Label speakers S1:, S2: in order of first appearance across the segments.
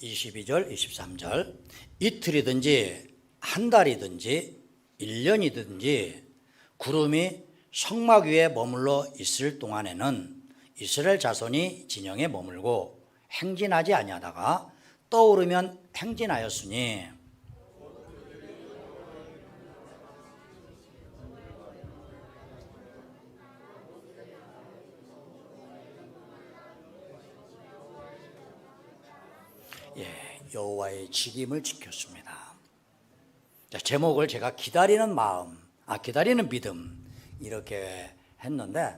S1: 22절, 23절 이틀이든지 한 달이든지 1년이든지 구름이 성막 위에 머물러 있을 동안에는 이스라엘 자손이 진영에 머물고 행진하지 아니하다가 떠오르면 행진하였으니 여호와의 직임을 지켰습니다. 자, 제목을 제가 기다리는 마음, 기다리는 믿음 이렇게 했는데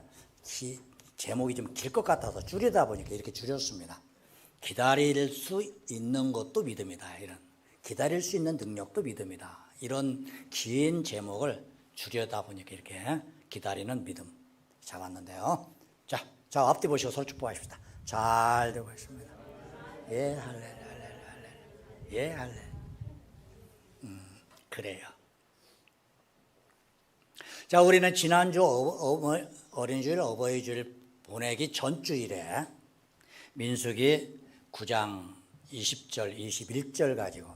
S1: 제목이 좀 길 것 같아서 줄이다 보니까 이렇게 줄였습니다. 기다릴 수 있는 것도 믿음이다. 이런 기다릴 수 있는 능력도 믿음이다. 이런 긴 제목을 줄여다 보니까 이렇게 기다리는 믿음 잡았는데요. 자 앞뒤 보시고 손 축복하십시다. 잘 되고 있습니다. 예, 할렐루야. 예, 할렐. 그래요. 자, 우리는 지난주 어린이주일, 어버이주일 보내기 전주일에 민수기 9장 20절, 21절 가지고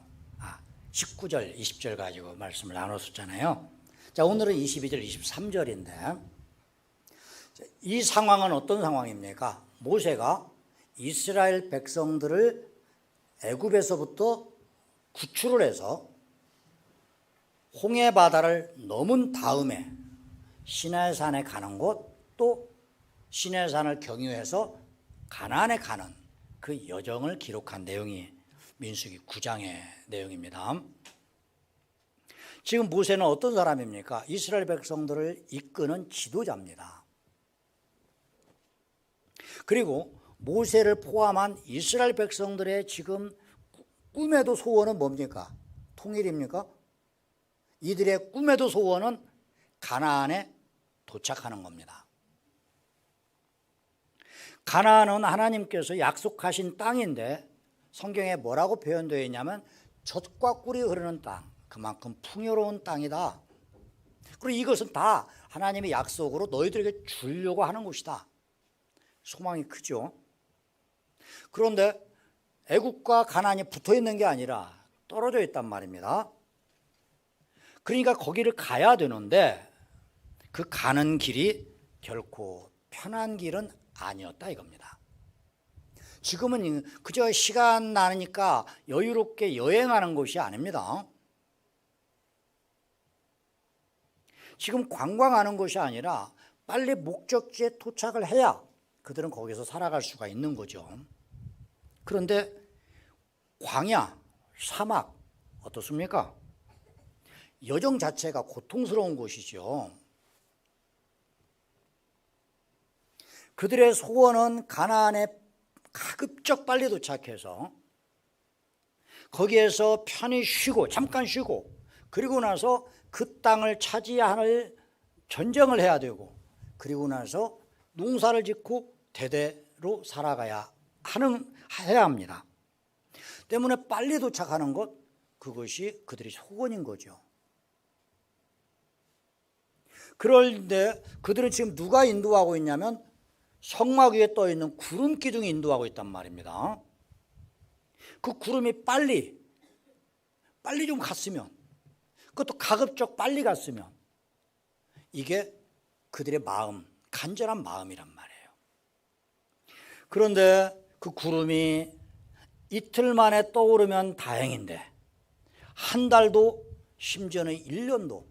S1: 19절, 20절 가지고 말씀을 나눴었잖아요. 자, 오늘은 22절, 23절인데 이 상황은 어떤 상황입니까? 모세가 이스라엘 백성들을 애굽에서부터 구출을 해서 홍해 바다를 넘은 다음에 시내산에 가는 곳, 또 시내산을 경유해서 가나안에 가는 그 여정을 기록한 내용이 민수기 9장의 내용입니다. 지금 모세는 어떤 사람입니까? 이스라엘 백성들을 이끄는 지도자입니다. 그리고 모세를 포함한 이스라엘 백성들의 지금 꿈에도 소원은 뭡니까? 통일입니까? 이들의 꿈에도 소원은 가나안에 도착하는 겁니다. 가나안은 하나님께서 약속하신 땅인데 성경에 뭐라고 표현되어 있냐면 젖과 꿀이 흐르는 땅, 그만큼 풍요로운 땅이다. 그리고 이것은 다 하나님의 약속으로 너희들에게 주려고 하는 것이다. 소망이 크죠. 그런데 애국과 가나안이 붙어 있는 게 아니라 떨어져 있단 말입니다. 그러니까 거기를 가야 되는데 그 가는 길이 결코 편한 길은 아니었다 이겁니다. 지금은 그저 시간 나니까 여유롭게 여행하는 것이 아닙니다. 지금 관광하는 것이 아니라 빨리 목적지에 도착을 해야 그들은 거기서 살아갈 수가 있는 거죠. 그런데 광야, 사막 어떻습니까? 여정 자체가 고통스러운 곳이죠. 그들의 소원은 가나안에 가급적 빨리 도착해서 거기에서 편히 쉬고 잠깐 쉬고 그리고 나서 그 땅을 차지할 전쟁을 해야 되고 그리고 나서 농사를 짓고 대대로 살아가야 해야 합니다. 때문에 빨리 도착하는 것, 그것이 그들의 소원인 거죠. 그런데 그들은 지금 누가 인도하고 있냐면 성막 위에 떠 있는 구름 기둥이 인도하고 있단 말입니다. 그 구름이 빨리 좀 갔으면, 그것도 가급적 빨리 갔으면 이게 그들의 마음, 간절한 마음이란 말이에요. 그런데 그 구름이 이틀 만에 떠오르면 다행인데 한 달도 심지어는 1년도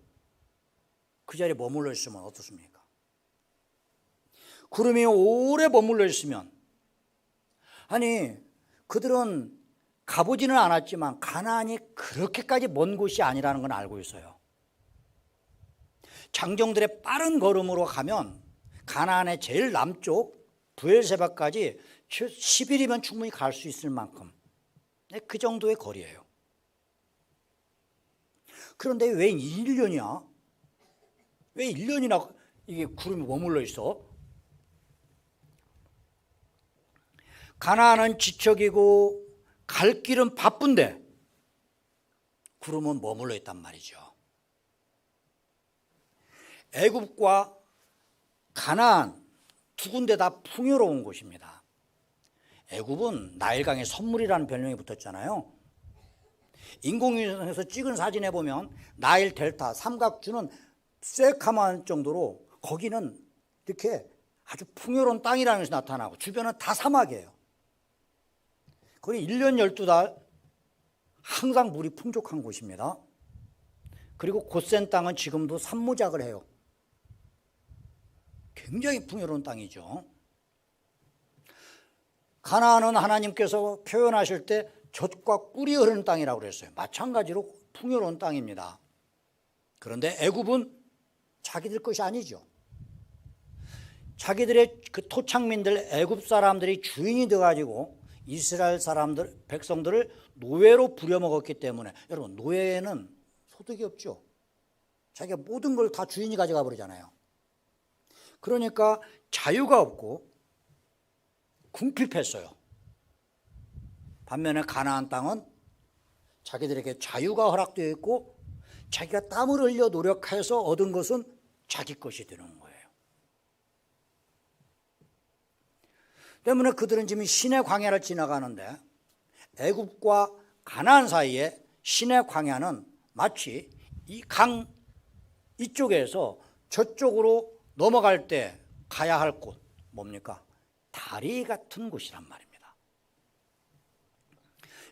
S1: 그 자리에 머물러 있으면 어떻습니까? 구름이 오래 머물러 있으면 그들은 가보지는 않았지만 가나안이 그렇게까지 먼 곳이 아니라는 건 알고 있어요. 장정들의 빠른 걸음으로 가면 가나안의 제일 남쪽 브엘세바까지 10일이면 충분히 갈 수 있을 만큼 그 정도의 거리예요. 그런데 왜 1년이야? 왜 1년이나 이게 구름이 머물러 있어? 가나안은 지척이고 갈 길은 바쁜데 구름은 머물러 있단 말이죠. 애굽과 가나안 두 군데 다 풍요로운 곳입니다. 애굽은 나일강의 선물이라는 별명이 붙었잖아요. 인공위성에서 찍은 사진에 보면 나일 델타 삼각주는 새카만 정도로 거기는 이렇게 아주 풍요로운 땅이라는 것이 나타나고 주변은 다 사막이에요. 거기 1년 12달 항상 물이 풍족한 곳입니다. 그리고 고센 땅은 지금도 산모작을 해요. 굉장히 풍요로운 땅이죠. 가나안은 하나님께서 표현하실 때 젖과 꿀이 흐르는 땅이라고 그랬어요. 마찬가지로 풍요로운 땅입니다. 그런데 애굽은 자기들 것이 아니죠. 자기들의 그 토착민들 애굽 사람들이 주인이 되어가지고 이스라엘 사람들 백성들을 노예로 부려먹었기 때문에, 여러분 노예는 소득이 없죠. 자기가 모든 걸 다 주인이 가져가 버리잖아요. 그러니까 자유가 없고 궁핍했어요. 반면에 가나안 땅은 자기들에게 자유가 허락되어 있고 자기가 땀을 흘려 노력해서 얻은 것은 자기 것이 되는 거예요. 때문에 그들은 지금 신의 광야를 지나가는데 애굽과 가나안 사이에 신의 광야는 마치 이 강 이쪽에서 저쪽으로 넘어갈 때 가야 할 곳, 뭡니까? 다리 같은 곳이란 말입니다.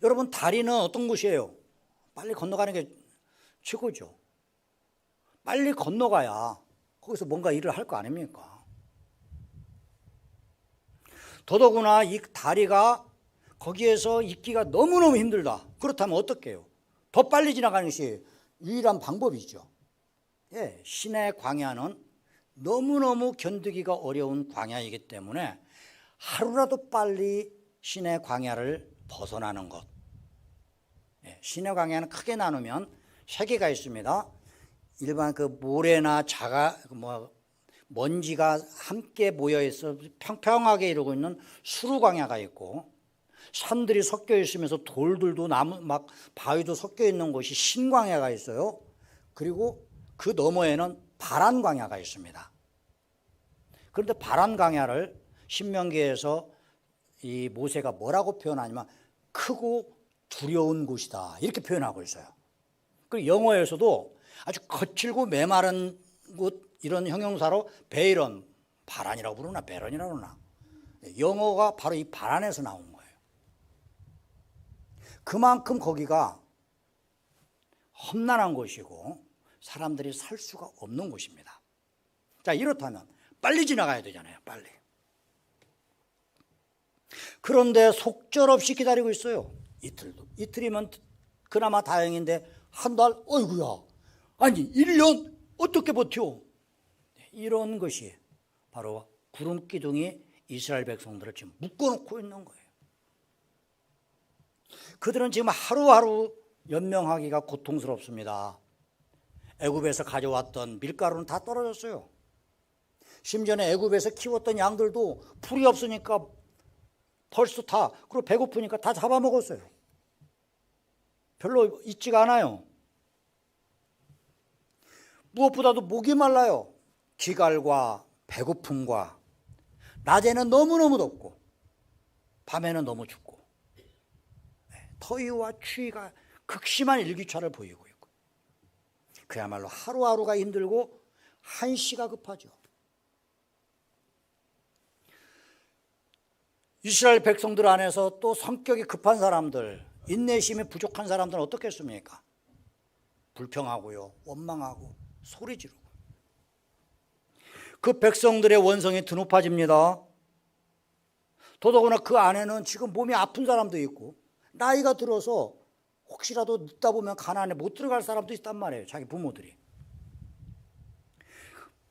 S1: 여러분, 다리는 어떤 곳이에요? 빨리 건너가는 게 최고죠. 빨리 건너가야 거기서 뭔가 일을 할 거 아닙니까? 더더구나 이 다리가 거기에서 있기가 너무너무 힘들다. 그렇다면 어떻게 해요? 더 빨리 지나가는 것이 유일한 방법이죠. 예, 신의 광야는 너무너무 견디기가 어려운 광야이기 때문에 하루라도 빨리 신의 광야를 벗어나는 것. 예, 신의 광야는 크게 나누면 세 개가 있습니다. 일반 그 모래나 먼지가 함께 모여 있어 평평하게 이루고 있는 수루 광야가 있고, 산들이 섞여 있으면서 돌들도 나무 막 바위도 섞여 있는 곳이 신광야가 있어요. 그리고 그 너머에는 바란 광야가 있습니다. 그런데 바란 광야를 신명기에서 이 모세가 뭐라고 표현하냐면 크고 두려운 곳이다 이렇게 표현하고 있어요. 그리고 영어에서도 아주 거칠고 메마른 곳 이런 형용사로 베이런, 바란이라고 부르나 베런이라고 그러나, 영어가 바로 이 바란에서 나온 거예요. 그만큼 거기가 험난한 곳이고 사람들이 살 수가 없는 곳입니다. 자, 이렇다면 빨리 지나가야 되잖아요. 빨리. 그런데 속절없이 기다리고 있어요. 이틀이면 그나마 다행인데 한 달, 어이구야, 아니 1년 어떻게 버텨? 이런 것이 바로 구름 기둥이 이스라엘 백성들을 지금 묶어놓고 있는 거예요. 그들은 지금 하루하루 연명하기가 고통스럽습니다. 애굽에서 가져왔던 밀가루는 다 떨어졌어요. 심지어는 애굽에서 키웠던 양들도 풀이 없으니까 벌써 다, 그리고 배고프니까 다 잡아먹었어요. 별로 있지가 않아요. 무엇보다도 목이 말라요. 기갈과 배고픔과, 낮에는 너무너무 덥고 밤에는 너무 춥고, 더위와 추위가 극심한 일교차를 보이고 있고, 그야말로 하루하루가 힘들고 한시가 급하죠. 이스라엘 백성들 안에서 또 성격이 급한 사람들, 인내심이 부족한 사람들은 어떻겠습니까? 불평하고요, 원망하고 소리 지르고. 그 백성들의 원성이 드높아집니다. 더더구나 그 안에는 지금 몸이 아픈 사람도 있고 나이가 들어서 혹시라도 늦다 보면 가나안에 못 들어갈 사람도 있단 말이에요. 자기 부모들이.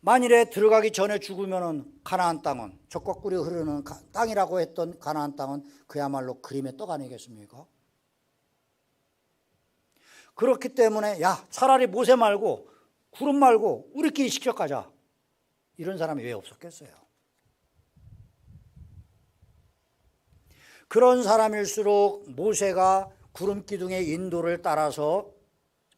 S1: 만일에 들어가기 전에 죽으면 가나안 땅은, 젖과 꿀이 흐르는 땅이라고 했던 가나안 땅은 그야말로 그림의 떡 아니겠습니까? 그렇기 때문에 야, 차라리 모세 말고 구름 말고 우리끼리 직접 가자, 이런 사람이 왜 없었겠어요? 그런 사람일수록 모세가 구름 기둥의 인도를 따라서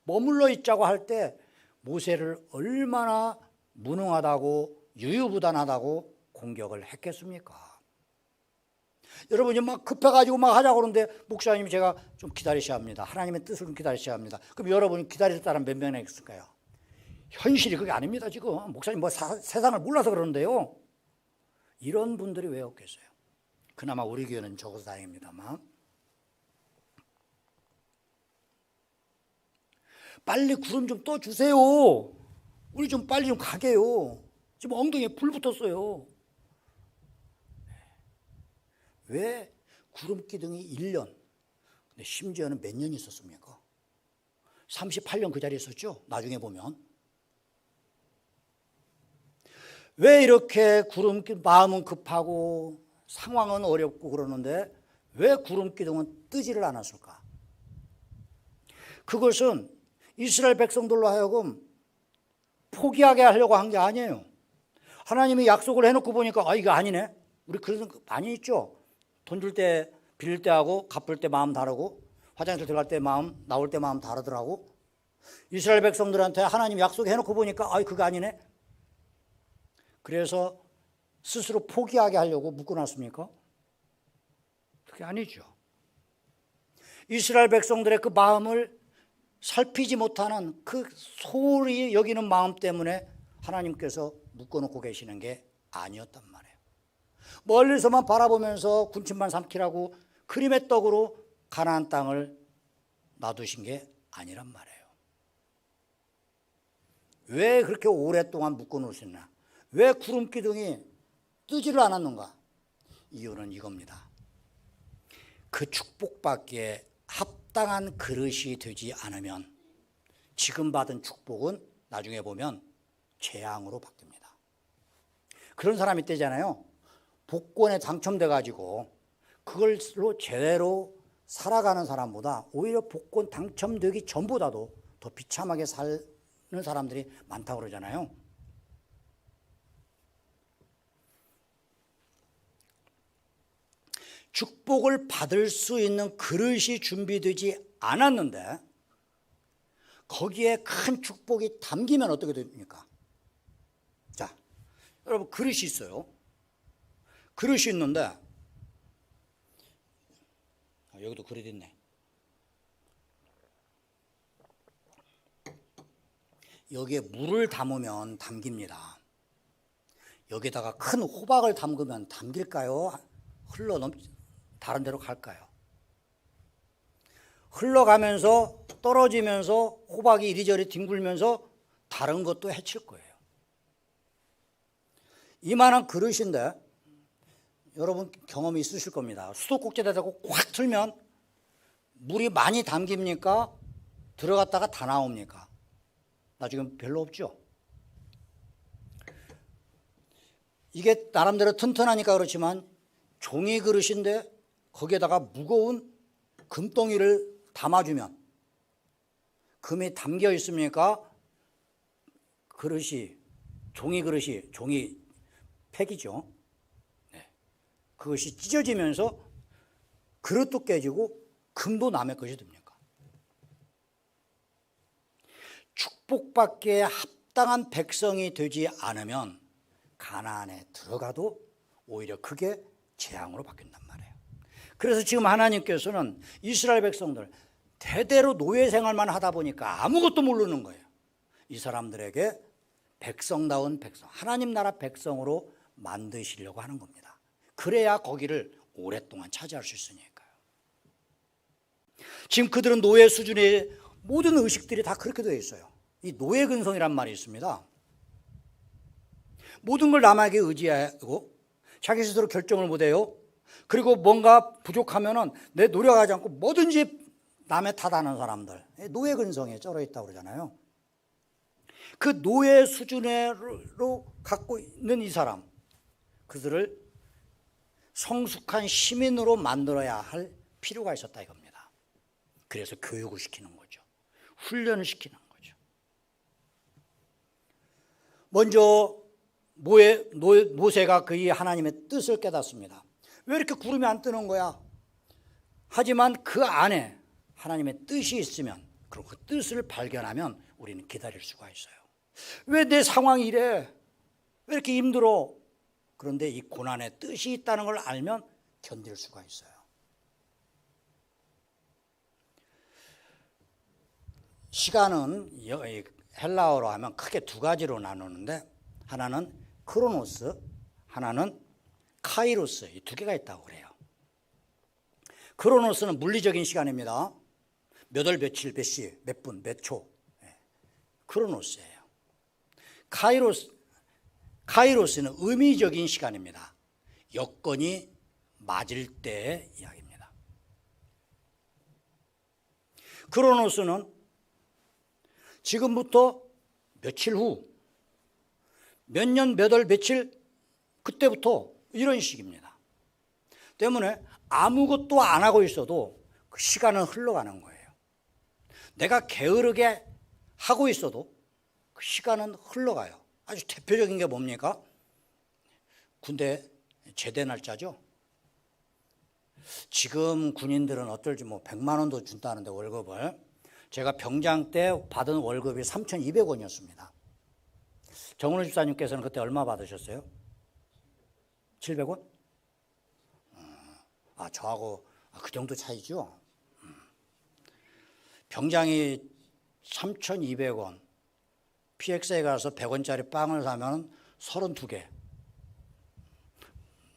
S1: 머물러 있자고 할 때 모세를 얼마나 무능하다고 유유부단하다고 공격을 했겠습니까? 여러분이 막 급해가지고 막 하자고 그러는데 목사님이 제가 좀 기다리셔야 합니다. 하나님의 뜻을 좀 기다리셔야 합니다. 그럼 여러분이 기다릴 사람 몇 명이나 있을까요? 현실이 그게 아닙니다. 지금 목사님 뭐 세상을 몰라서 그러는데요. 이런 분들이 왜 없겠어요? 그나마 우리 교회는 적어서 다행입니다만. 빨리 구름 좀 떠주세요. 우리 좀 빨리 좀 가게요. 지금 엉덩이에 불 붙었어요. 왜 구름 기둥이 1년, 근데 심지어는 몇 년 있었습니까? 38년 그 자리에 있었죠? 나중에 보면. 왜 이렇게 마음은 급하고 상황은 어렵고 그러는데 왜 구름 기둥은 뜨지를 않았을까? 그것은 이스라엘 백성들로 하여금 포기하게 하려고 한 게 아니에요. 하나님이 약속을 해놓고 보니까 이거 아니네. 우리 그런 거 많이 있죠. 돈 줄 때 빌릴 때 하고 갚을 때 마음 다르고 화장실 들어갈 때 마음 나올 때 마음 다르더라고. 이스라엘 백성들한테 하나님 약속해놓고 보니까 그거 아니네. 그래서 스스로 포기하게 하려고 묶어놨습니까? 그게 아니죠. 이스라엘 백성들의 그 마음을 살피지 못하는 그 소홀히 여기는 마음 때문에 하나님께서 묶어놓고 계시는 게 아니었단 말이에요. 멀리서만 바라보면서 군침만 삼키라고 그림의 떡으로 가나안 땅을 놔두신 게 아니란 말이에요. 왜 그렇게 오랫동안 묶어놓으셨나? 왜 구름 기둥이 뜨지를 않았는가? 이유는 이겁니다. 그 축복받기에 합당한 그릇이 되지 않으면 지금 받은 축복은 나중에 보면 재앙으로 바뀝니다. 그런 사람이 있대잖아요. 복권에 당첨돼 가지고 그걸로 제대로 살아가는 사람보다 오히려 복권 당첨되기 전보다도 더 비참하게 사는 사람들이 많다고 그러잖아요. 축복을 받을 수 있는 그릇이 준비되지 않았는데 거기에 큰 축복이 담기면 어떻게 됩니까? 자, 여러분 그릇이 있어요. 그릇이 있는데 여기도 그릇 있네. 여기에 물을 담으면 담깁니다. 여기다가 큰 호박을 담그면 담길까요? 다른 데로 갈까요? 흘러가면서 떨어지면서 호박이 이리저리 뒹굴면서 다른 것도 해칠 거예요. 이만한 그릇인데 여러분 경험이 있으실 겁니다. 수도꼭지에다 대고 꽉 틀면 물이 많이 담깁니까? 들어갔다가 다 나옵니까? 나중에 별로 없죠. 이게 나름대로 튼튼하니까 그렇지만 종이 그릇인데 거기에다가 무거운 금덩이를 담아주면 금이 담겨 있습니까? 그릇이 종이 팩이죠. 네. 그것이 찢어지면서 그릇도 깨지고 금도 남의 것이 됩니까? 축복받기에 합당한 백성이 되지 않으면 가나안에 들어가도 오히려 그게 재앙으로 바뀐단 말이에요. 그래서 지금 하나님께서는 이스라엘 백성들 대대로 노예 생활만 하다 보니까 아무것도 모르는 거예요. 이 사람들에게 백성다운 백성, 하나님 나라 백성으로 만드시려고 하는 겁니다. 그래야 거기를 오랫동안 차지할 수 있으니까요. 지금 그들은 노예 수준의 모든 의식들이 다 그렇게 되어 있어요. 이 노예 근성이란 말이 있습니다. 모든 걸 남에게 의지하고 자기 스스로 결정을 못해요. 그리고 뭔가 부족하면은 내 노력하지 않고 뭐든지 남의 탓하는 사람들, 노예 근성에 쩔어 있다고 그러잖아요. 그 노예 수준으로 갖고 있는 이 사람, 그들을 성숙한 시민으로 만들어야 할 필요가 있었다 이겁니다. 그래서 교육을 시키는 거죠. 훈련을 시키는 거죠. 먼저 모세가 그의 하나님의 뜻을 깨닫습니다. 왜 이렇게 구름이 안 뜨는 거야? 하지만 그 안에 하나님의 뜻이 있으면, 그리고 그 뜻을 발견하면 우리는 기다릴 수가 있어요. 왜 내 상황이 이래? 왜 이렇게 힘들어? 그런데 이 고난의 뜻이 있다는 걸 알면 견딜 수가 있어요. 시간은 헬라어로 하면 크게 두 가지로 나누는데 하나는 크로노스, 하나는 카이로스, 이 두 개가 있다고 그래요. 크로노스는 물리적인 시간입니다. 몇 월, 며칠, 몇 시, 몇 분, 몇 초. 크로노스예요. 카이로스는 의미적인 시간입니다. 여건이 맞을 때의 이야기입니다. 크로노스는 지금부터 며칠 후, 몇 년, 몇 월, 며칠, 그때부터 이런 식입니다. 때문에 아무것도 안 하고 있어도 그 시간은 흘러가는 거예요. 내가 게으르게 하고 있어도 그 시간은 흘러가요. 아주 대표적인 게 뭡니까? 군대 제대 날짜죠. 지금 군인들은 어떨지 100만 원도 준다는데 월급을. 제가 병장 때 받은 월급이 3,200원이었습니다. 정은호 집사님께서는 그때 얼마 받으셨어요? 700원? 저하고 그 정도 차이죠. 병장이 3,200원, PX에 가서 100원짜리 빵을 사면 32개,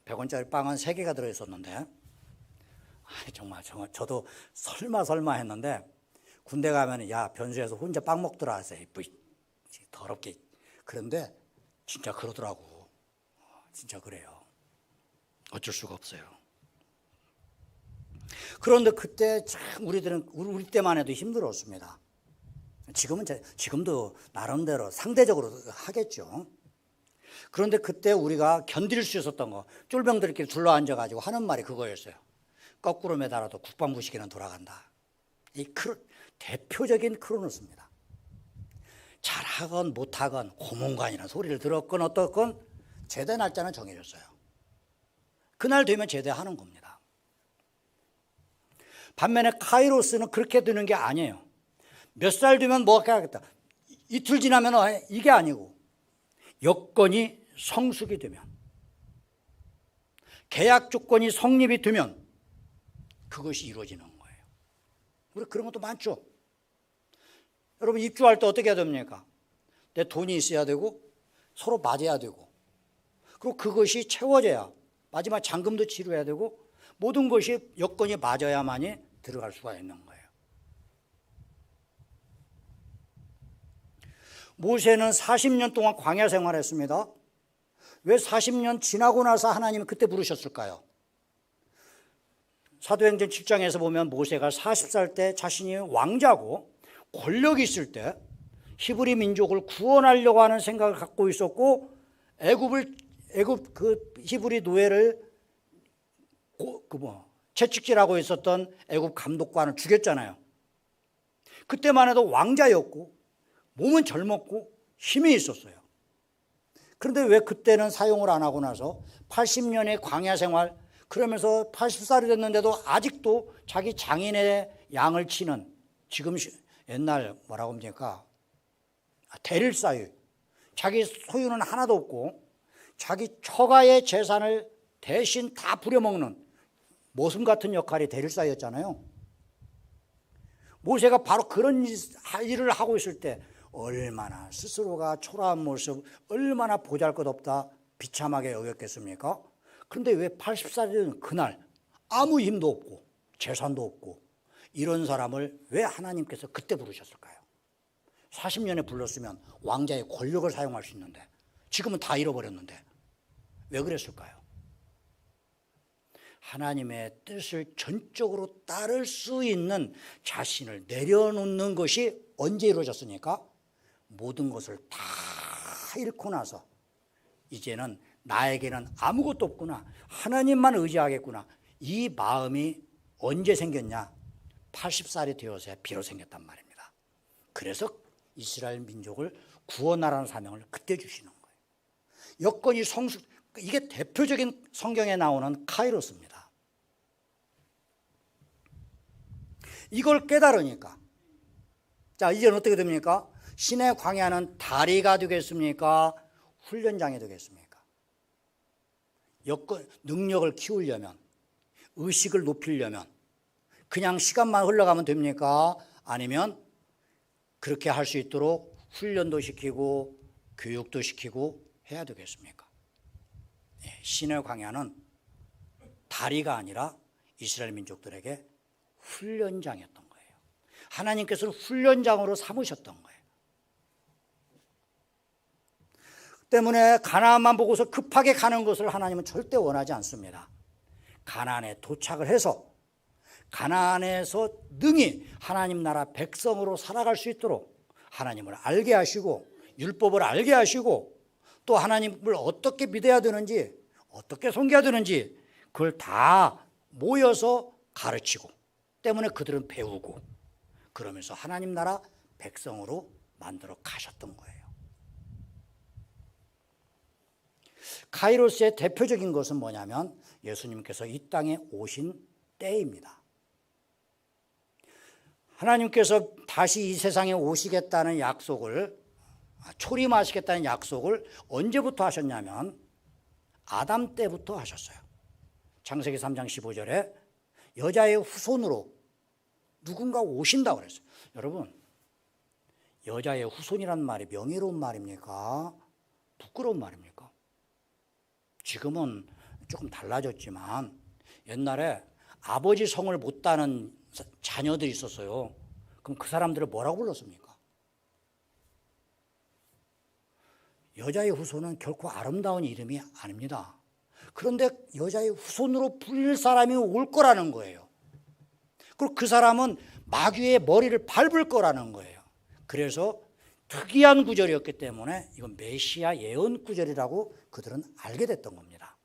S1: 100원짜리 빵은 3개가 들어있었는데 정말 저도 설마 했는데 군대 가면 야 변수에서 혼자 빵 먹더라 해서 더럽게. 그런데 진짜 그러더라고. 진짜 그래요. 어쩔 수가 없어요. 그런데 그때 참 우리 때만 해도 힘들었습니다. 지금도 나름대로 상대적으로 하겠죠. 그런데 그때 우리가 견딜 수 있었던 거, 쫄병들끼리 둘러앉아가지고 하는 말이 그거였어요. 거꾸로 매달아도 국방부 시계는 돌아간다. 대표적인 크로노스입니다. 잘하건 못하건 고문관이라는 소리를 들었건 어떻건 제대 날짜는 정해졌어요. 그날 되면 제대하는 겁니다. 반면에 카이로스는 그렇게 되는 게 아니에요. 몇 살 되면 뭐 하겠다. 이틀 지나면 이게 아니고 여건이 성숙이 되면, 계약 조건이 성립이 되면 그것이 이루어지는 거예요. 우리 그런 것도 많죠. 여러분 입주할 때 어떻게 해야 됩니까? 내 돈이 있어야 되고 서로 맞아야 되고, 그리고 그것이 채워져야 마지막 잔금도 치러야 되고 모든 것이 여건이 맞아야만이 들어갈 수가 있는 거예요. 모세는 40년 동안 광야 생활했습니다. 왜 40년 지나고 나서 하나님이 그때 부르셨을까요? 사도행전 7장에서 보면 모세가 40살 때 자신이 왕자고 권력이 있을 때 히브리 민족을 구원하려고 하는 생각을 갖고 있었고, 애굽 그 히브리 노예를 채찍질하고 있었던 애굽 감독관을 죽였잖아요. 그때만 해도 왕자였고 몸은 젊었고 힘이 있었어요. 그런데 왜 그때는 사용을 안 하고 나서 80년의 광야 생활, 그러면서 80살이 됐는데도 아직도 자기 장인의 양을 치는, 지금 옛날 뭐라고 합니까? 대를 쌓유. 자기 소유는 하나도 없고 자기 처가의 재산을 대신 다 부려먹는 모순 같은 역할이 대를 쌓였잖아요. 모세가 바로 그런 일을 하고 있을 때 얼마나 스스로가 초라한 모습, 얼마나 보잘것없다 비참하게 여겼겠습니까? 그런데 왜 80살이 된 그날 아무 힘도 없고 재산도 없고 이런 사람을 왜 하나님께서 그때 부르셨을까요? 40년에 불렀으면 왕자의 권력을 사용할 수 있는데 지금은 다 잃어버렸는데 왜 그랬을까요? 하나님의 뜻을 전적으로 따를 수 있는 자신을 내려놓는 것이 언제 이루어졌습니까? 모든 것을 다 잃고 나서 이제는 나에게는 아무것도 없구나, 하나님만 의지하겠구나, 이 마음이 언제 생겼냐? 80살이 되어서야 비로 생겼단 말입니다. 그래서 이스라엘 민족을 구원하라는 사명을 그때 주시는 거예요. 여건이 성숙, 이게 대표적인 성경에 나오는 카이로스입니다. 이걸 깨달으니까, 자 이제는 어떻게 됩니까? 신의 광야는 다리가 되겠습니까? 훈련장이 되겠습니까? 여건, 능력을 키우려면 의식을 높이려면 그냥 시간만 흘러가면 됩니까? 아니면 그렇게 할 수 있도록 훈련도 시키고 교육도 시키고 해야 되겠습니까? 신의 광야는 다리가 아니라 이스라엘 민족들에게 훈련장이었던 거예요. 하나님께서는 훈련장으로 삼으셨던 거예요. 때문에 가나안만 보고서 급하게 가는 것을 하나님은 절대 원하지 않습니다. 가나안에 도착을 해서 가나안에서 능히 하나님 나라 백성으로 살아갈 수 있도록 하나님을 알게 하시고 율법을 알게 하시고 또 하나님을 어떻게 믿어야 되는지 어떻게 섬겨야 되는지 그걸 다 모여서 가르치고 때문에 그들은 배우고 그러면서 하나님 나라 백성으로 만들어 가셨던 거예요. 카이로스의 대표적인 것은 뭐냐면 예수님께서 이 땅에 오신 때입니다. 하나님께서 다시 이 세상에 오시겠다는 약속을 초림하시겠다는 약속을 언제부터 하셨냐면 아담 때부터 하셨어요. 창세기 3장 15절에 여자의 후손으로 누군가 오신다고 그랬어요. 여러분, 여자의 후손이란 말이 명예로운 말입니까? 부끄러운 말입니까? 지금은 조금 달라졌지만 옛날에 아버지 성을 못 따는 자녀들이 있었어요. 그럼 그 사람들을 뭐라고 불렀습니까? 여자의 후손은 결코 아름다운 이름이 아닙니다. 그런데 여자의 후손으로 불릴 사람이 올 거라는 거예요. 그리고 그 사람은 마귀의 머리를 밟을 거라는 거예요. 그래서 특이한 구절이었기 때문에 이건 메시아 예언 구절이라고 그들은 알게 됐던 겁니다.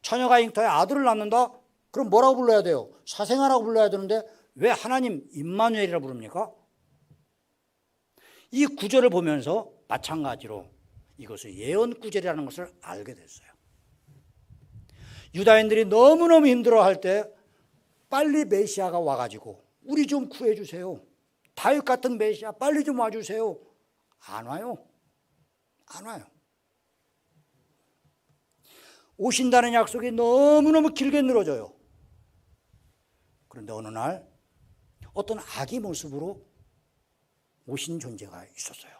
S1: 처녀가 잉터에 아들을 낳는다? 그럼 뭐라고 불러야 돼요? 사생아라고 불러야 되는데 왜 하나님 임마누엘이라고 부릅니까? 이 구절을 보면서 마찬가지로 이것을 예언 구절이라는 것을 알게 됐어요. 유다인들이 너무너무 힘들어할 때 빨리 메시아가 와가지고 우리 좀 구해주세요. 다윗 같은 메시아 빨리 좀 와주세요. 안 와요. 안 와요. 오신다는 약속이 너무너무 길게 늘어져요. 그런데 어느 날 어떤 아기 모습으로 오신 존재가 있었어요.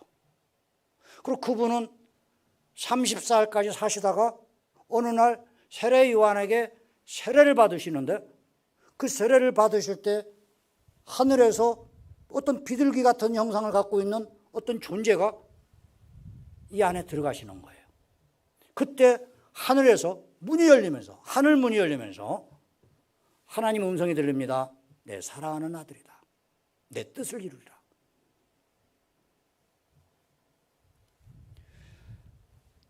S1: 그리고 그분은 30살까지 사시다가 어느 날 세례 요한에게 세례를 받으시는데 그 세례를 받으실 때 하늘에서 어떤 비둘기 같은 형상을 갖고 있는 어떤 존재가 이 안에 들어가시는 거예요. 그때 하늘에서 문이 열리면서 하늘 문이 열리면서 하나님 음성이 들립니다. 내 사랑하는 아들이다. 내 뜻을 이루리라.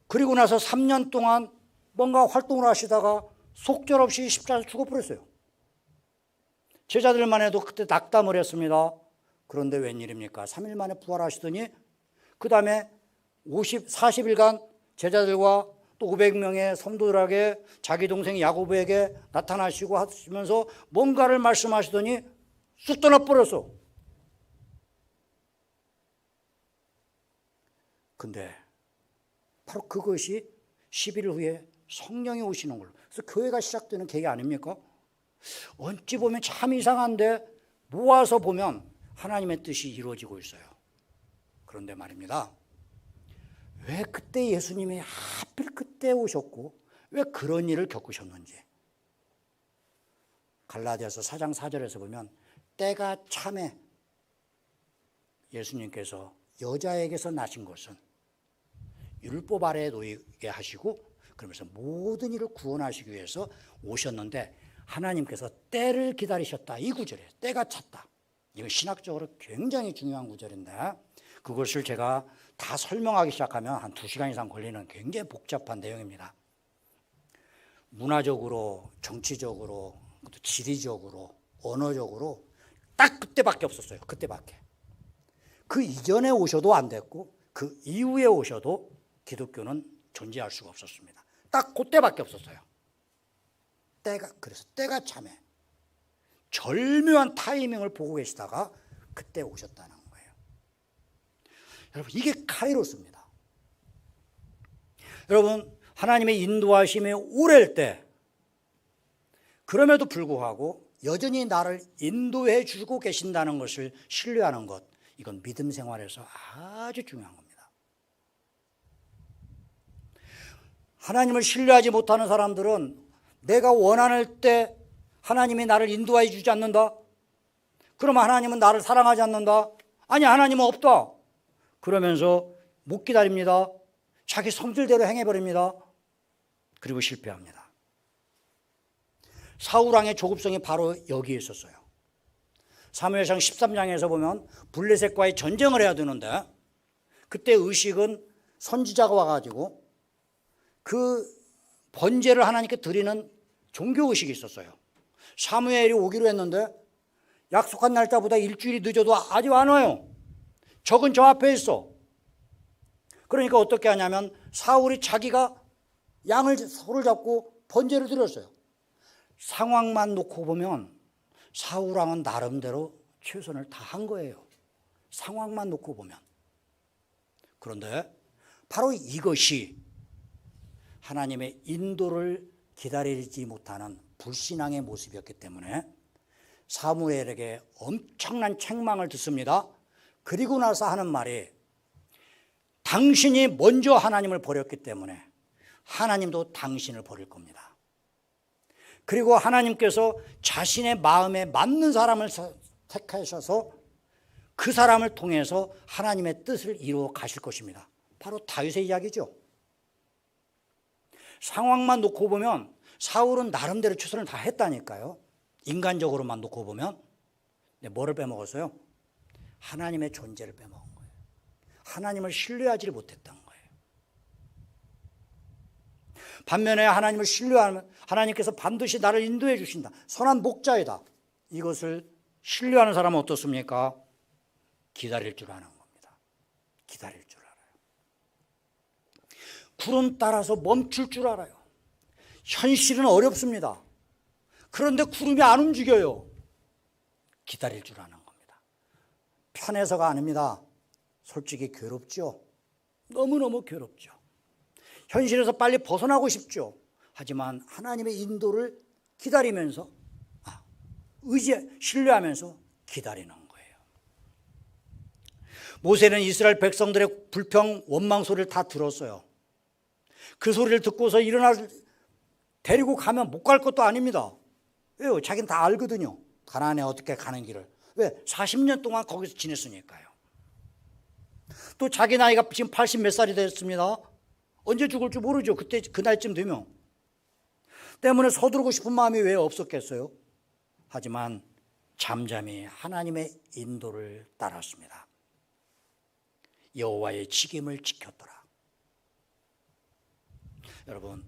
S1: 그리고 나서 3년 동안 뭔가 활동을 하시다가 속절없이 십자가에 죽어버렸어요. 제자들만 해도 그때 낙담을 했습니다. 그런데 웬일입니까? 3일 만에 부활하시더니 그 다음에 40일간 제자들과 또 500명의 성도들에게 자기 동생 야고보에게 나타나시고 하시면서 뭔가를 말씀하시더니 쑥 떠나버렸어. 근데 바로 그것이 11일 후에 성령이 오시는 걸로. 그래서 교회가 시작되는 계기 아닙니까? 어찌 보면 참 이상한데 모아서 보면 하나님의 뜻이 이루어지고 있어요. 그런데 말입니다. 왜 그때 예수님이 하필 그때 오셨고 왜 그런 일을 겪으셨는지. 갈라디아서 4장 4절에서 보면 때가 참에 예수님께서 여자에게서 나신 것은 율법 아래에 놓이게 하시고 그러면서 모든 일을 구원하시기 위해서 오셨는데 하나님께서 때를 기다리셨다. 이 구절이에요. 때가 찼다. 이건 신학적으로 굉장히 중요한 구절인데 그것을 제가 다 설명하기 시작하면 한 2시간 이상 걸리는 굉장히 복잡한 내용입니다. 문화적으로, 정치적으로, 또 지리적으로, 언어적으로 딱 그때밖에 없었어요. 그때밖에. 그 이전에 오셔도 안 됐고 그 이후에 오셔도 기독교는 존재할 수가 없었습니다. 딱 그때밖에 없었어요. 그래서 때가 참에 절묘한 타이밍을 보고 계시다가 그때 오셨다는 거예요. 여러분 이게 카이로스입니다. 여러분 하나님의 인도하심에 오래일 때 그럼에도 불구하고 여전히 나를 인도해 주고 계신다는 것을 신뢰하는 것, 이건 믿음 생활에서 아주 중요한 겁니다. 하나님을 신뢰하지 못하는 사람들은 내가 원할 때 하나님이 나를 인도해 주지 않는다? 그러면 하나님은 나를 사랑하지 않는다? 아니, 하나님은 없다. 그러면서 못 기다립니다. 자기 성질대로 행해버립니다. 그리고 실패합니다. 사울왕의 조급성이 바로 여기에 있었어요. 사무엘상 13장에서 보면 블레셋과의 전쟁을 해야 되는데 그때 의식은 선지자가 와가지고 그 번제를 하나님께 드리는 종교의식이 있었어요. 사무엘이 오기로 했는데 약속한 날짜보다 일주일이 늦어도 아직 안 와요. 적은 저 앞에 있어. 그러니까 어떻게 하냐면 사울이 자기가 소를 잡고 번제를 드렸어요. 상황만 놓고 보면 사울왕은 나름대로 최선을 다한 거예요. 상황만 놓고 보면. 그런데 바로 이것이 하나님의 인도를 기다리지 못하는 불신앙의 모습이었기 때문에 사무엘에게 엄청난 책망을 듣습니다. 그리고 나서 하는 말이 당신이 먼저 하나님을 버렸기 때문에 하나님도 당신을 버릴 겁니다. 그리고 하나님께서 자신의 마음에 맞는 사람을 택하셔서 그 사람을 통해서 하나님의 뜻을 이루어 가실 것입니다. 바로 다윗의 이야기죠. 상황만 놓고 보면 사울은 나름대로 최선을 다 했다니까요. 인간적으로만 놓고 보면. 근데 뭐를 빼먹었어요? 하나님의 존재를 빼먹은 거예요. 하나님을 신뢰하지 못했던 거예요. 반면에 하나님을 신뢰하면 하나님께서 반드시 나를 인도해 주신다. 선한 목자이다. 이것을 신뢰하는 사람은 어떻습니까? 기다릴 줄 아는 겁니다. 기다릴 줄 알아요. 구름 따라서 멈출 줄 알아요. 현실은 어렵습니다. 그런데 구름이 안 움직여요. 기다릴 줄 아는 겁니다. 편해서가 아닙니다. 솔직히 괴롭죠. 너무너무 괴롭죠. 현실에서 빨리 벗어나고 싶죠. 하지만 하나님의 인도를 기다리면서 신뢰하면서 기다리는 거예요. 모세는 이스라엘 백성들의 불평, 원망 소리를 다 들었어요. 그 소리를 듣고서 데리고 가면 못 갈 것도 아닙니다. 왜요? 자기는 다 알거든요. 가나안에 어떻게 가는 길을. 왜? 40년 동안 거기서 지냈으니까요. 또 자기 나이가 지금 80 몇 살이 됐습니다. 언제 죽을지 모르죠. 그날쯤 되면. 때문에 서두르고 싶은 마음이 왜 없었겠어요? 하지만 잠잠히 하나님의 인도를 따랐습니다. 여호와의 직임을 지켰더라. 여러분,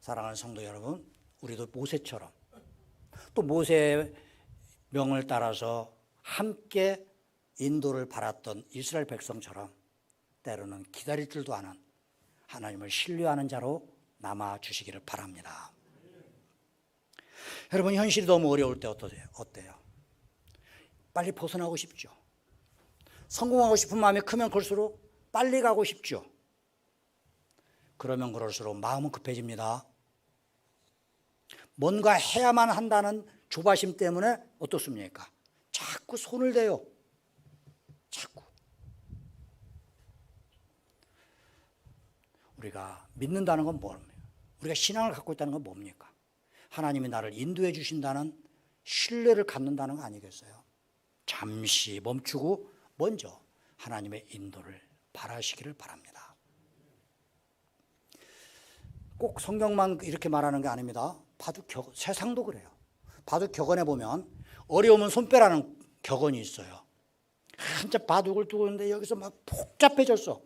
S1: 사랑하는 성도 여러분, 우리도 모세처럼 또 모세의 명을 따라서 함께 인도를 바랐던 이스라엘 백성처럼 때로는 기다릴 줄도 아는 하나님을 신뢰하는 자로 남아 주시기를 바랍니다. 여러분, 현실이 너무 어려울 때 어때요? 빨리 벗어나고 싶죠. 성공하고 싶은 마음이 크면 클수록 빨리 가고 싶죠. 그러면 그럴수록 마음은 급해집니다. 뭔가 해야만 한다는 조바심 때문에 어떻습니까? 자꾸 손을 대요. 자꾸. 우리가 믿는다는 건 뭡니까? 우리가 신앙을 갖고 있다는 건 뭡니까? 하나님이 나를 인도해 주신다는 신뢰를 갖는다는 거 아니겠어요? 잠시 멈추고 먼저 하나님의 인도를 바라시기를 바랍니다. 꼭 성경만 이렇게 말하는 게 아닙니다. 세상도 그래요. 바둑 격언에 보면 어려우면 손 빼라는 격언이 있어요. 한참 바둑을 두고 있는데 여기서 막 복잡해졌어.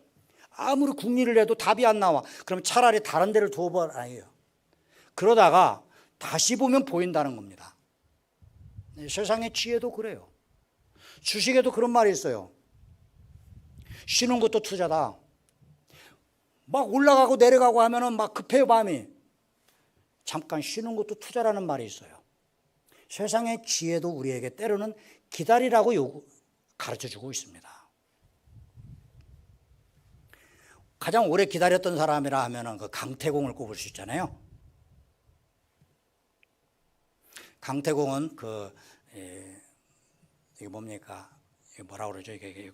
S1: 아무리 궁리를 해도 답이 안 나와. 그럼 차라리 다른 데를 두어봐라 해요. 그러다가 다시 보면 보인다는 겁니다. 세상의 지혜도 그래요. 주식에도 그런 말이 있어요. 쉬는 것도 투자다. 막 올라가고 내려가고 하면은 막 급해요, 마음이. 잠깐 쉬는 것도 투자라는 말이 있어요. 세상의 지혜도 우리에게 때로는 기다리라고 가르쳐 주고 있습니다. 가장 오래 기다렸던 사람이라 하면은 그 강태공을 꼽을 수 있잖아요. 강태공은 이게 뭡니까? 이게 뭐라 그러죠? 이게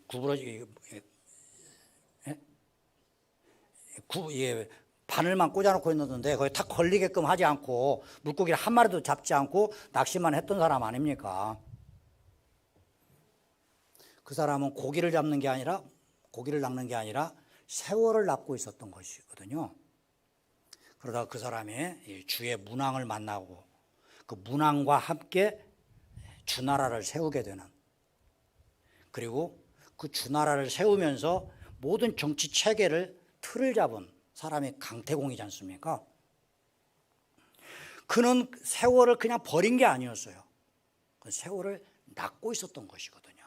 S1: 이게 바늘만 꽂아놓고 있는데 거기 탁 걸리게끔 하지 않고 물고기를 한 마리도 잡지 않고 낚시만 했던 사람 아닙니까? 그 사람은 고기를 낚는 게 아니라 세월을 낚고 있었던 것이거든요. 그러다가 그 사람이 주의 문왕을 만나고 그 문왕과 함께 주나라를 세우게 되는, 그리고 그 주나라를 세우면서 모든 정치 체계를 틀을 잡은 사람이 강태공이지 않습니까? 그는 세월을 그냥 버린 게 아니었어요. 그 세월을 낚고 있었던 것이거든요.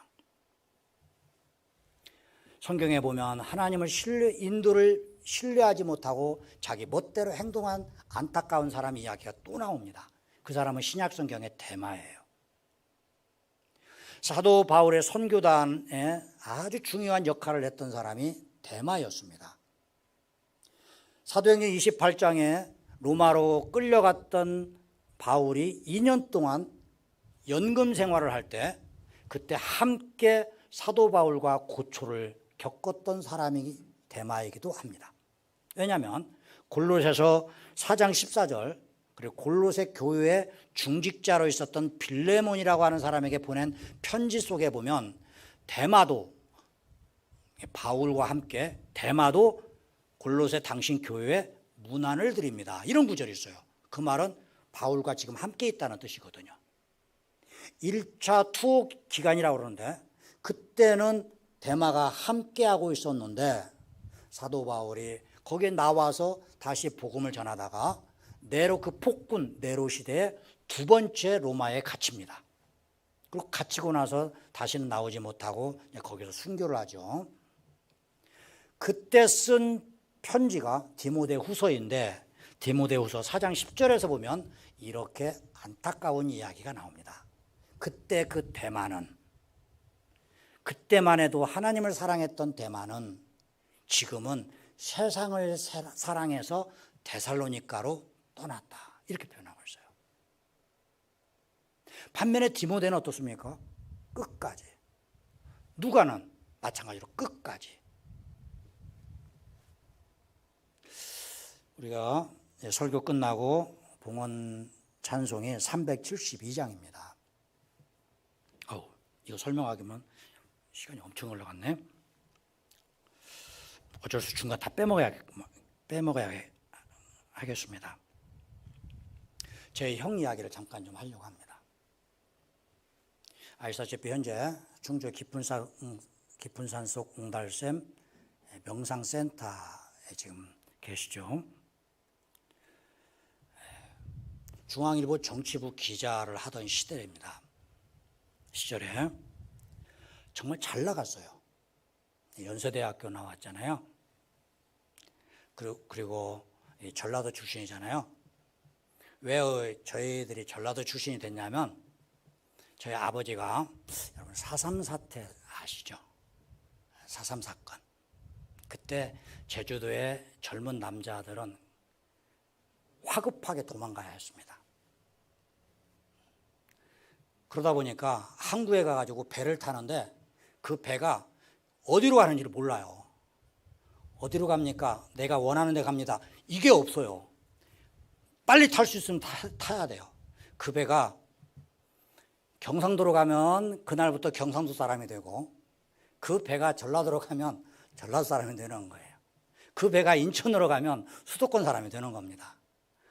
S1: 성경에 보면 하나님을 인도를 신뢰하지 못하고 자기 멋대로 행동한 안타까운 사람 이야기가 또 나옵니다. 그 사람은 신약 성경의 데마예요. 사도 바울의 선교단에 아주 중요한 역할을 했던 사람이 데마였습니다. 사도행전 28장에 로마로 끌려갔던 바울이 2년 동안 연금 생활을 할 때 그때 함께 사도 바울과 고초를 겪었던 사람이 데마이기도 합니다. 왜냐하면 골로새서 4장 14절, 그리고 골로새 교회의 중직자로 있었던 빌레몬이라고 하는 사람에게 보낸 편지 속에 보면 데마도, 바울과 함께 데마도 골로새 당신 교회에 문안을 드립니다, 이런 구절이 있어요. 그 말은 바울과 지금 함께 있다는 뜻이거든요. 1차 투어 기간이라고 그러는데 그때는 데마가 함께하고 있었는데 사도 바울이 거기에 나와서 다시 복음을 전하다가 네로, 그 폭군 네로 시대에 두 번째 로마에 갇힙니다. 그리고 갇히고 나서 다시는 나오지 못하고 거기서 순교를 하죠. 그때 쓴 편지가 디모데후서인데 디모데후서 4장 10절에서 보면 이렇게 안타까운 이야기가 나옵니다. 그때 그 데마는, 그때만 해도 하나님을 사랑했던 데마는 지금은 세상을 사랑해서 데살로니가로 떠났다, 이렇게 표현하고 있어요. 반면에 디모데는 어떻습니까? 끝까지, 누가는 마찬가지로 끝까지. 우리가 설교 끝나고 봉헌 찬송이 372장입니다. 이거 설명하기면 시간이 엄청 올라갔네. 어쩔 수 없이 중간 다 빼먹어야 하겠습니다. 제 형 이야기를 잠깐 좀 하려고 합니다. 아시다시피 현재 충주 깊은 산 속 옹달샘 명상센터에 지금 계시죠. 중앙일보 정치부 기자를 하던 시절에 정말 잘 나갔어요. 연세대학교 나왔잖아요. 그리고 전라도 출신이잖아요. 왜 저희들이 전라도 출신이 됐냐면 저희 아버지가, 여러분 4.3 사태 아시죠? 4.3 사건. 그때 제주도의 젊은 남자들은 화급하게 도망가야 했습니다. 그러다 보니까 항구에 가가지고 배를 타는데 그 배가 어디로 가는지를 몰라요. 어디로 갑니까? 내가 원하는 데 갑니다, 이게 없어요. 빨리 탈 수 있으면 타야 돼요. 그 배가 경상도로 가면 그날부터 경상도 사람이 되고, 그 배가 전라도로 가면 전라도 사람이 되는 거예요. 그 배가 인천으로 가면 수도권 사람이 되는 겁니다.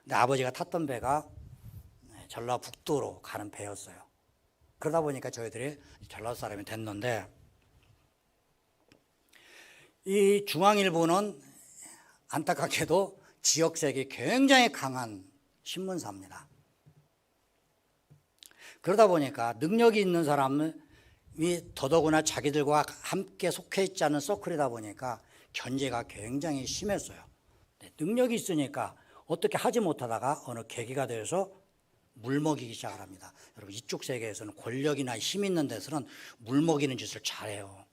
S1: 근데 아버지가 탔던 배가 전라북도로 가는 배였어요. 그러다 보니까 저희들이 전라도 사람이 됐는데, 이 중앙일보는 안타깝게도 지역색이 굉장히 강한 신문사입니다. 그러다 보니까 능력이 있는 사람이 더더구나 자기들과 함께 속해 있지 않은 서클이다 보니까 견제가 굉장히 심했어요. 능력이 있으니까 어떻게 하지 못하다가 어느 계기가 되어서 물먹이기 시작을 합니다. 여러분, 이쪽 세계에서는 권력이나 힘 있는 데서는 물먹이는 짓을 잘해요.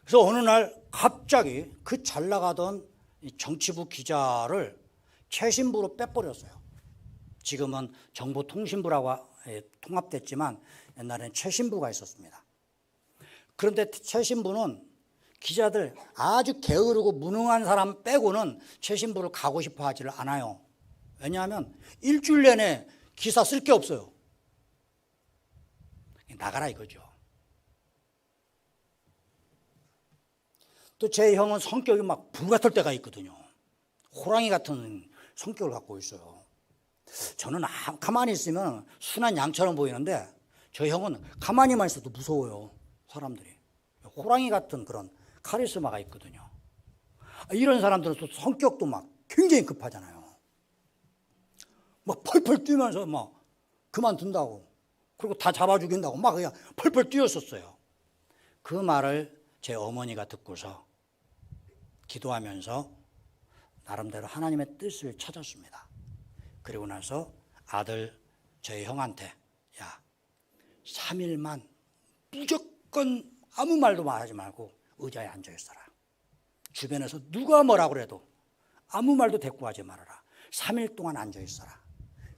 S1: 그래서 어느 날 갑자기 그 잘 나가던 정치부 기자를 최신부로 빼버렸어요. 지금은 정보통신부라고 통합됐지만 옛날에는 최신부가 있었습니다. 그런데 최신부는 기자들 아주 게으르고 무능한 사람 빼고는 최신부를 가고 싶어 하지를 않아요. 왜냐하면 일주일 내내 기사 쓸 게 없어요. 나가라 이거죠. 또 제 형은 성격이 막 불같을 때가 있거든요. 호랑이 같은 성격을 갖고 있어요. 저는 가만히 있으면 순한 양처럼 보이는데 저 형은 가만히만 있어도 무서워요. 사람들이. 호랑이 같은 그런 카리스마가 있거든요. 이런 사람들은 또 성격도 막 굉장히 급하잖아요. 막 펄펄 뛰면서 막 그만둔다고, 그리고 다 잡아 죽인다고 막 그냥 펄펄 뛰었었어요. 그 말을 제 어머니가 듣고서 기도하면서 나름대로 하나님의 뜻을 찾았습니다. 그리고 나서 아들 저희 형한테, 야, 3일만 무조건 아무 말도 말하지 말고 의자에 앉아 있어라. 주변에서 누가 뭐라 그래도 아무 말도 대꾸하지 말아라. 3일 동안 앉아 있어라.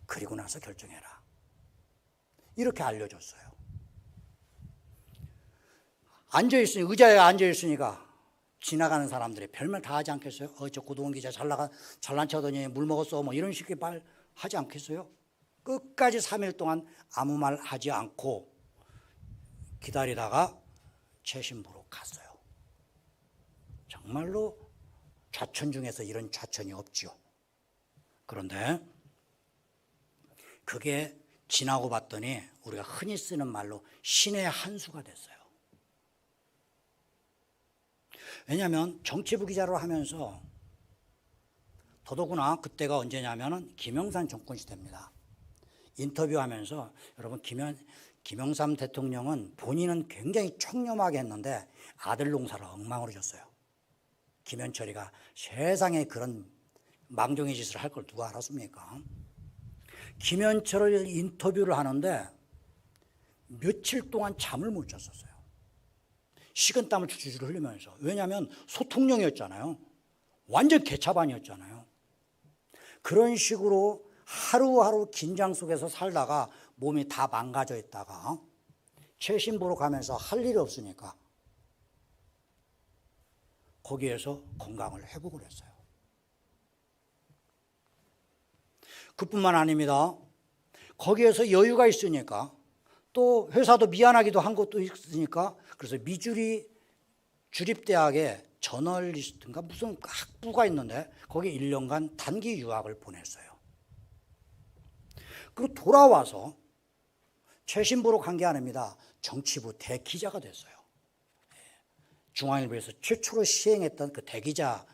S1: 그리고 나서 결정해라. 이렇게 알려줬어요. 의자에 앉아 있으니까 지나가는 사람들이 별말 다 하지 않겠어요? 저 고도원 기자 잘난 척하더니 물 먹었어, 뭐 이런 식의 말 하지 않겠어요? 끝까지 3일 동안 아무 말 하지 않고 기다리다가 최신부로 갔어요. 정말로 좌천 중에서 이런 좌천이 없죠. 그런데 그게 지나고 봤더니 우리가 흔히 쓰는 말로 신의 한 수가 됐어요. 왜냐하면 정치부 기자로 하면서 더더구나 그때가 언제냐면은 김영삼 정권 시대입니다. 인터뷰하면서 여러분 김영삼 대통령은 본인은 굉장히 청렴하게 했는데 아들 농사를 엉망으로 졌어요. 김현철이가 세상에 그런 망종의 짓을 할 걸 누가 알았습니까? 김현철을 인터뷰를 하는데 며칠 동안 잠을 못 잤었어요. 식은땀을 줄줄 흘리면서. 왜냐하면 소통령이었잖아요. 완전 개차반이었잖아요. 그런 식으로 하루하루 긴장 속에서 살다가 몸이 다 망가져 있다가 최신부로 가면서 할 일이 없으니까 거기에서 건강을 회복을 했어요. 그뿐만 아닙니다. 거기에서 여유가 있으니까 또 회사도 미안하기도 한 것도 있으니까 그래서 미주리 주립대학에 저널리스트인가 무슨 학부가 있는데 거기 1년간 단기 유학을 보냈어요. 그리고 돌아와서 최신부로 간 게 아닙니다. 정치부 대기자가 됐어요. 중앙일보에서 최초로 시행했던 그 대기자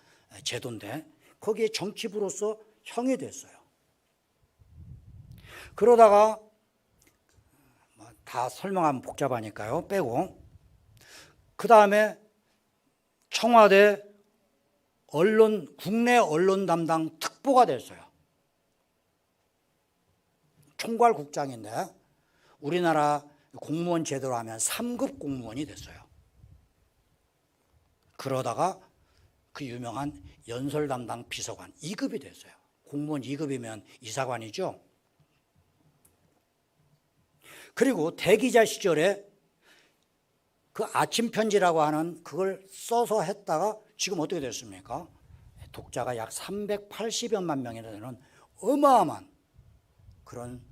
S1: 제도인데 거기에 정치부로서 형이 됐어요. 그러다가 다 설명하면 복잡하니까요. 빼고 그 다음에 청와대 국내 언론 담당 특보가 됐어요. 총괄국장인데 우리나라 공무원 제도로 하면 3급 공무원이 됐어요. 그러다가 그 유명한 연설 담당 비서관 2급이 됐어요. 공무원 2급이면 이사관이죠. 그리고 대기자 시절에 그 아침 편지라고 하는 그걸 써서 했다가 지금 어떻게 됐습니까? 독자가 약 380여만 명이 되는 어마어마한 그런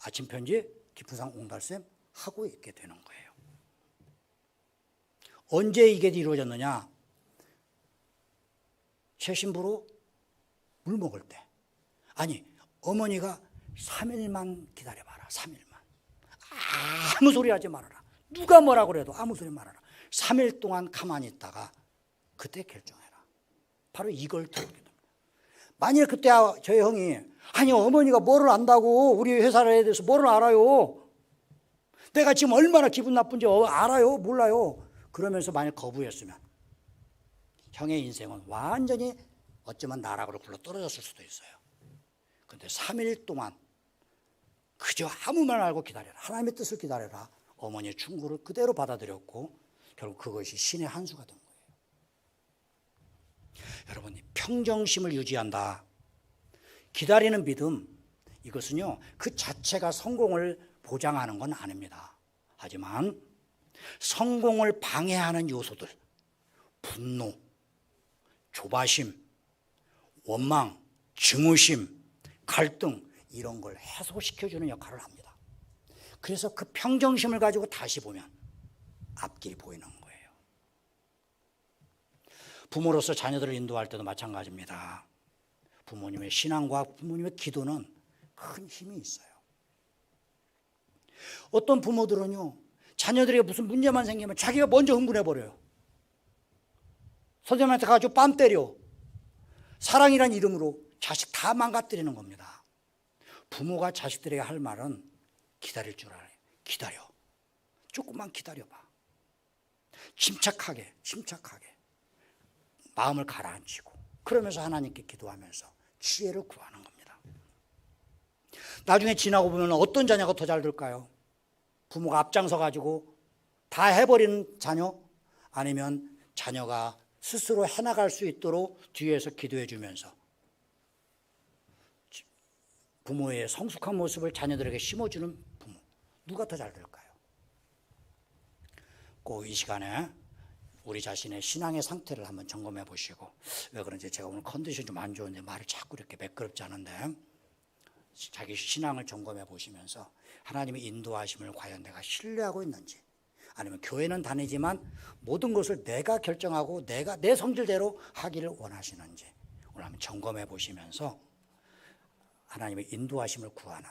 S1: 아침 편지 기프상 옹달샘 하고 있게 되는 거예요. 언제 이게 이루어졌느냐? 최신부로 물 먹을 때. 아니, 어머니가 3일만 기다려봐라. 3일만. 아무 소리 하지 말아라. 누가 뭐라 그래도 아무 소리 말아라. 3일 동안 가만히 있다가 그때 결정해라. 바로 이걸 들었게 됩니다. 만일 그때 저희 형이 아니 어머니가 뭐를 안다고 우리 회사에 대해서 뭐를 알아요. 내가 지금 얼마나 기분 나쁜지 알아요? 몰라요? 그러면서 만약 거부했으면 형의 인생은 완전히 어쩌면 나락으로 굴러 떨어졌을 수도 있어요. 그런데 3일 동안 그저 아무 말 말고 기다려라. 하나님의 뜻을 기다려라. 어머니의 충고를 그대로 받아들였고 결국 그것이 신의 한 수가 된 거예요. 여러분, 평정심을 유지한다. 기다리는 믿음. 이것은요, 그 자체가 성공을 보장하는 건 아닙니다. 하지만 성공을 방해하는 요소들, 분노, 조바심, 원망, 증오심, 갈등, 이런 걸 해소시켜주는 역할을 합니다. 그래서 그 평정심을 가지고 다시 보면 앞길이 보이는 거예요. 부모로서 자녀들을 인도할 때도 마찬가지입니다. 부모님의 신앙과 부모님의 기도는 큰 힘이 있어요. 어떤 부모들은요, 자녀들에게 무슨 문제만 생기면 자기가 먼저 흥분해버려요. 선생님한테 가가지고 뺨 때려. 사랑이란 이름으로 자식 다 망가뜨리는 겁니다. 부모가 자식들에게 할 말은 기다릴 줄 알아요. 기다려. 조금만 기다려봐. 침착하게 마음을 가라앉히고, 그러면서 하나님께 기도하면서 지혜를 구하는 겁니다. 나중에 지나고 보면 어떤 자녀가 더 잘 될까요? 부모가 앞장서 가지고 다 해버리는 자녀, 아니면 자녀가 스스로 해나갈 수 있도록 뒤에서 기도해 주면서 부모의 성숙한 모습을 자녀들에게 심어주는 부모, 누가 더 잘 될까요? 꼭 이 시간에 우리 자신의 신앙의 상태를 한번 점검해 보시고, 왜 그런지 제가 오늘 컨디션이 좀 안 좋은데 말을 자꾸 이렇게 매끄럽지 않은데, 자기 신앙을 점검해 보시면서 하나님의 인도하심을 과연 내가 신뢰하고 있는지, 아니면 교회는 다니지만 모든 것을 내가 결정하고 내가 내 성질대로 하기를 원하시는지 오늘 한번 점검해 보시면서 하나님의 인도하심을 구하는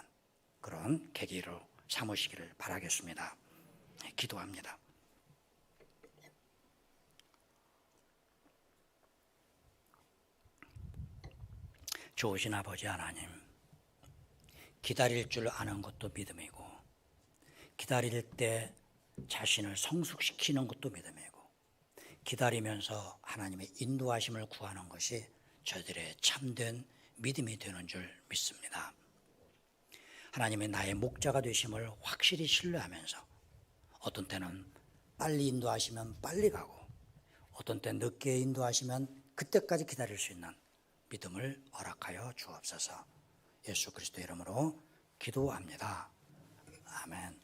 S1: 그런 계기로 삼으시기를 바라겠습니다. 기도합니다. 좋으신 아버지 하나님, 기다릴 줄 아는 것도 믿음이고, 기다릴 때 자신을 성숙시키는 것도 믿음이고, 기다리면서 하나님의 인도하심을 구하는 것이 저희들의 참된 믿음이 되는 줄 믿습니다. 하나님의 나의 목자가 되심을 확실히 신뢰하면서 어떤 때는 빨리 인도하시면 빨리 가고, 어떤 때 늦게 인도하시면 그때까지 기다릴 수 있는 믿음을 허락하여 주옵소서. 예수 그리스도의 이름으로 기도합니다. 아멘.